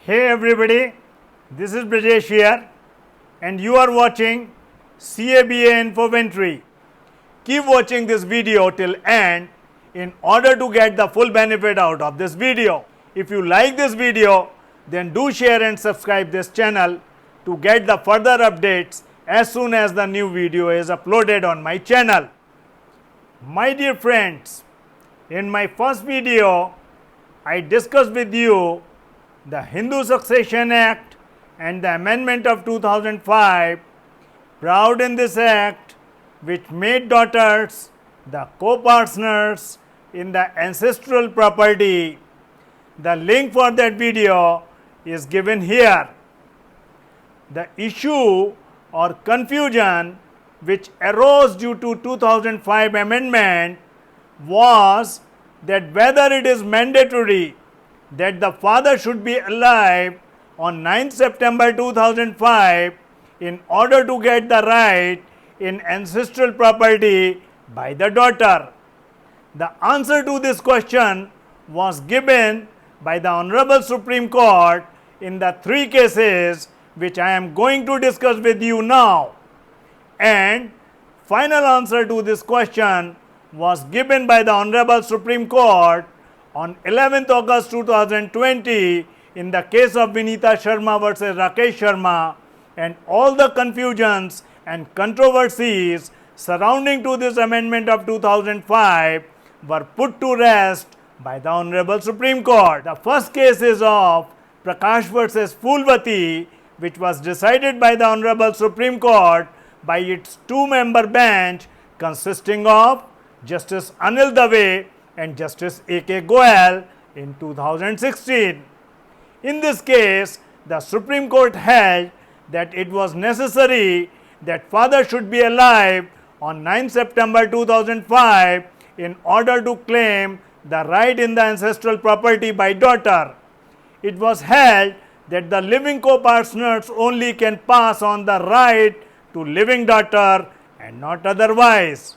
Hey everybody, this is Brajesh here and you are watching CABA Infoventry. Keep watching this video till end in order to get the full benefit out of this video. If you like this video, then do share and subscribe this channel to get the further updates as soon as the new video is uploaded on my channel. My dear friends, in my first video, I discussed with you the Hindu Succession Act and the amendment of 2005, proud in this act which made daughters the co-partners in the ancestral property. The link for that video is given here. The issue or confusion which arose due to 2005 amendment was that whether it is mandatory that the father should be alive on 9th September 2005 in order to get the right in ancestral property by the daughter. The answer to this question was given by the Honorable Supreme Court in the three cases which I am going to discuss with you now. And final answer to this question was given by the Honorable Supreme Court on 11th August 2020 in the case of Vinita Sharma versus Rakesh Sharma, and all the confusions and controversies surrounding to this amendment of 2005 were put to rest by the Honorable Supreme Court. The first case is of Prakash versus Phulvati, which was decided by the Honorable Supreme Court by its two-member bench consisting of Justice Anil Dave and Justice A.K. Goyal in 2016. In this case, the Supreme Court held that it was necessary that father should be alive on 9 September 2005 in order to claim the right in the ancestral property by daughter. It was held that the living co-partners only can pass on the right to living daughter and not otherwise.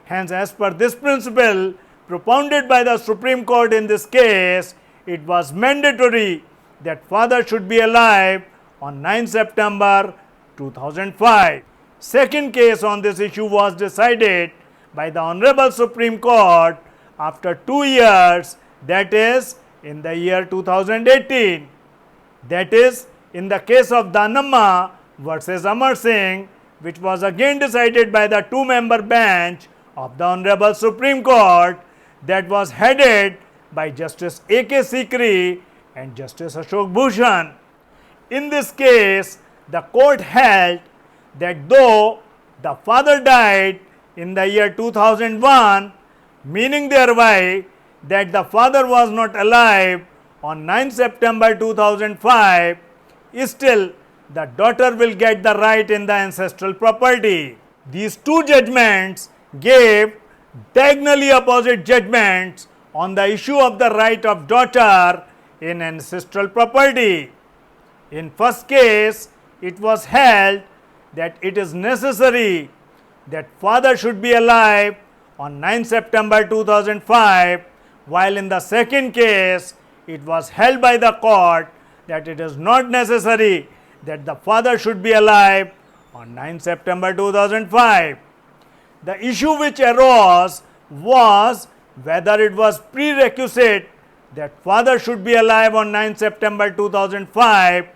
Hence, as per this principle propounded by the Supreme Court in this case, it was mandatory that father should be alive on 9 September 2005. Second case on this issue was decided by the Honorable Supreme Court after 2 years, that is in the year 2018. That is in the case of Danamma versus Amar Singh, which was again decided by the two-member bench of the Honorable Supreme Court that was headed by Justice A.K. Sikri and Justice Ashok Bhushan. In this case, the court held that though the father died in the year 2001, meaning thereby that the father was not alive on 9 September 2005, still the daughter will get the right in the ancestral property. These two judgments gave diagonally opposite judgments on the issue of the right of daughter in ancestral property. In first case, it was held that it is necessary that father should be alive on 9 September 2005, while in the second case, it was held by the court that it is not necessary that the father should be alive on 9 September 2005. The issue which arose was whether it was prerequisite that father should be alive on 9 September 2005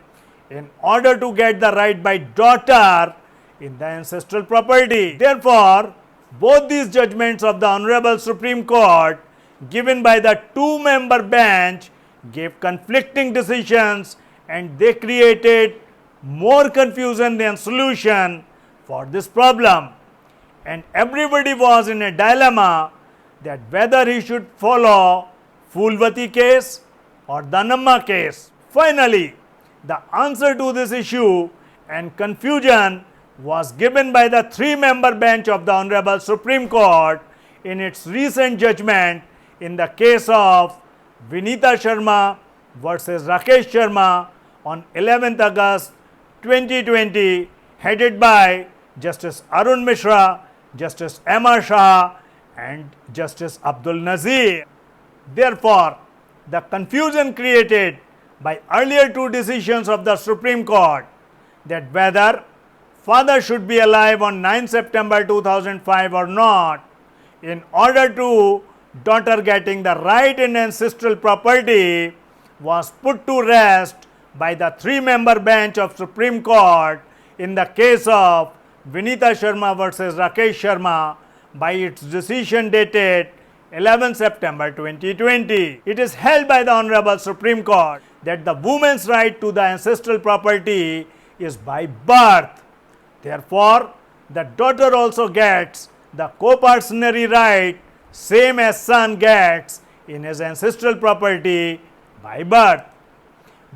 in order to get the right by daughter in the ancestral property. Therefore, both these judgments of the Honorable Supreme Court given by the two-member bench gave conflicting decisions, and they created more confusion than solution for this problem. And everybody was in a dilemma that whether he should follow Phulvati case or Danamma case. Finally, the answer to this issue and confusion was given by the three-member bench of the Honorable Supreme Court in its recent judgment in the case of Vinita Sharma versus Rakesh Sharma on 11th August 2020, headed by Justice Arun Mishra, Justice M.R. Shah and Justice Abdul Nazir. Therefore, the confusion created by earlier two decisions of the Supreme Court that whether father should be alive on 9 September 2005 or not, in order to daughter getting the right in ancestral property was put to rest by the three-member bench of Supreme Court in the case of Vinita Sharma versus Rakesh Sharma by its decision dated 11 September 2020. It is held by the Honorable Supreme Court that the woman's right to the ancestral property is by birth. Therefore, the daughter also gets the co-partnership right same as son gets in his ancestral property by birth.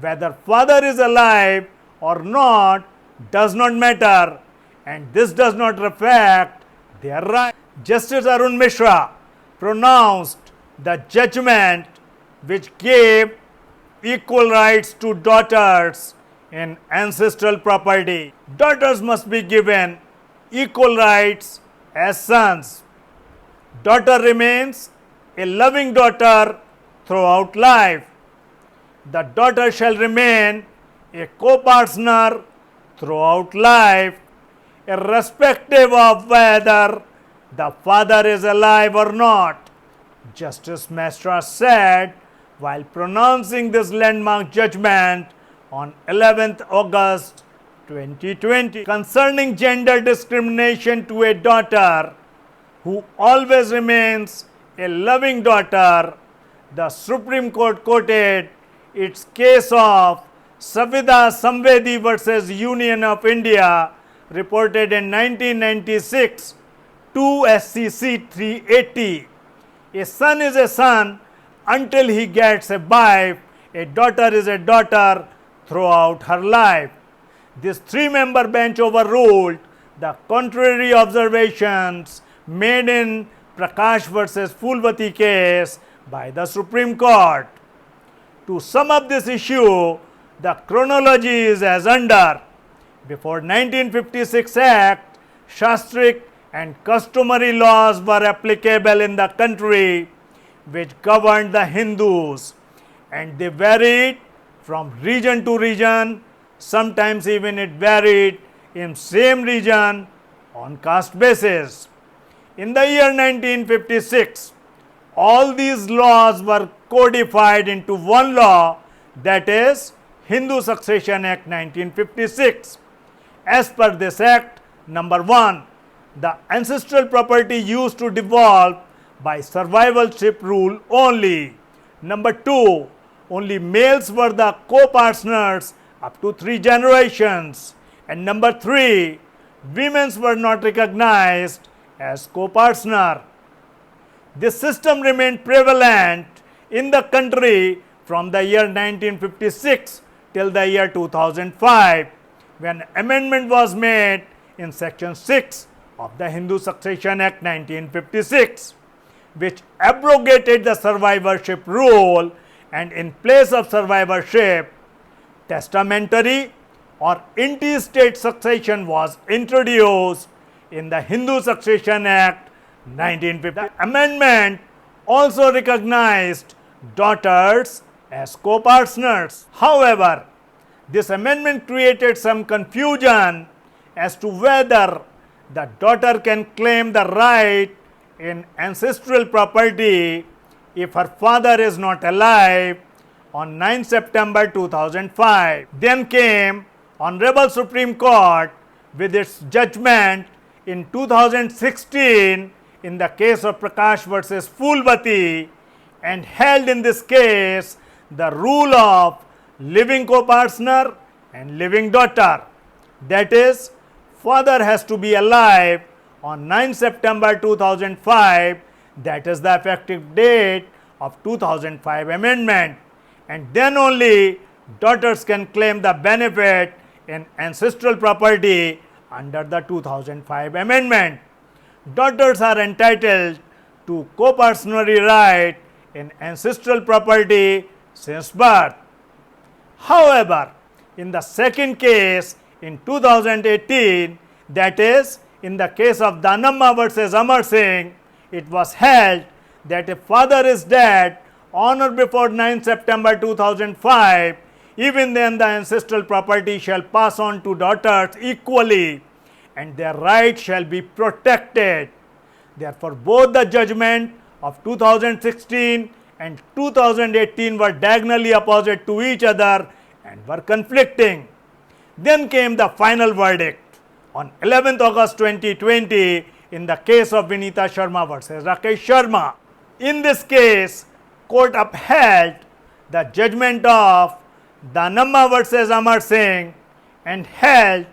Whether father is alive or not does not matter, and this does not reflect their right. Justice Arun Mishra pronounced the judgment which gave equal rights to daughters in ancestral property. Daughters must be given equal rights as sons. Daughter remains a loving daughter throughout life. The daughter shall remain a co-partner throughout life, irrespective of whether the father is alive or not. Justice Mishra said while pronouncing this landmark judgment on 11th August 2020 concerning gender discrimination to a daughter who always remains a loving daughter. The Supreme Court quoted its case of Savida Samvedi versus Union of India, reported in 1996, 2 SCC 380. A son is a son until he gets a wife. A daughter is a daughter throughout her life. This three-member bench overruled the contrary observations made in Prakash versus Phulvati case by the Supreme Court. To sum up this issue, the chronology is as under. Before 1956 Act, Shastric and customary laws were applicable in the country which governed the Hindus, and they varied from region to region. Sometimes even it varied in same region on caste basis. In the year 1956, all these laws were codified into one law, that is Hindu Succession Act 1956. As per this act, number 1, the ancestral property used to devolve by survivalship rule only. Number 2, only males were the co-partners up to 3 generations. And number 3, women were not recognized as co-partner. This system remained prevalent in the country from the year 1956 till the year 2005, when amendment was made in section 6 of the Hindu Succession Act 1956, which abrogated the survivorship rule, and in place of survivorship, testamentary or intestate succession was introduced in the Hindu Succession Act 1950. The amendment also recognized daughters as co-partners. However, this amendment created some confusion as to whether the daughter can claim the right in ancestral property if her father is not alive on 9 September 2005. Then came Honorable Supreme Court with its judgment in 2016 in the case of Prakash versus Phulvati, and held in this case the rule of living co-partner and living daughter. That is, father has to be alive on 9 September 2005, that is the effective date of 2005 amendment, and then only daughters can claim the benefit in ancestral property under the 2005 amendment. Daughters are entitled to co-partnership right in ancestral property since birth. However, in the second case in 2018, that is in the case of Danamma versus Amar Singh, it was held that if father is dead on or before 9 September 2005, even then the ancestral property shall pass on to daughters equally, and their rights shall be protected. Therefore, both the judgment of 2016 and 2018 were diagonally opposite to each other and were conflicting. Then came the final verdict on 11th August 2020 in the case of Vinita Sharma versus Rakesh Sharma. In this case, court upheld the judgment of Danamma versus Amar Singh and held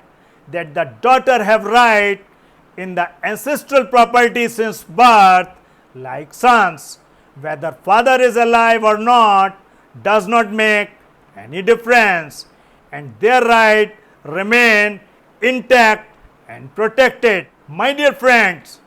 that the daughter have right in the ancestral property since birth like sons. Whether father is alive or not does not make any difference, and their right remain intact and protected. My dear friends,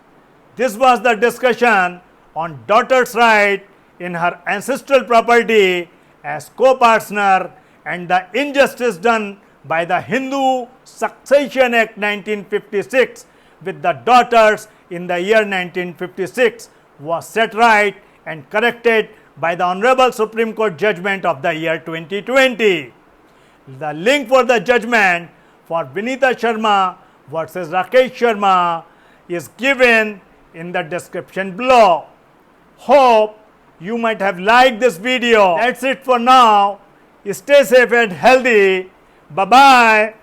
this was the discussion on daughter's right in her ancestral property as co-partner and the injustice done by the Hindu Succession Act 1956 with the daughters in the year 1956 was set right and corrected by the Honorable Supreme Court judgment of the year 2020. The link for the judgment for Vinita Sharma versus Rakesh Sharma is given in the description below. Hope you might have liked this video. That's it for now. Stay safe and healthy. Bye-bye.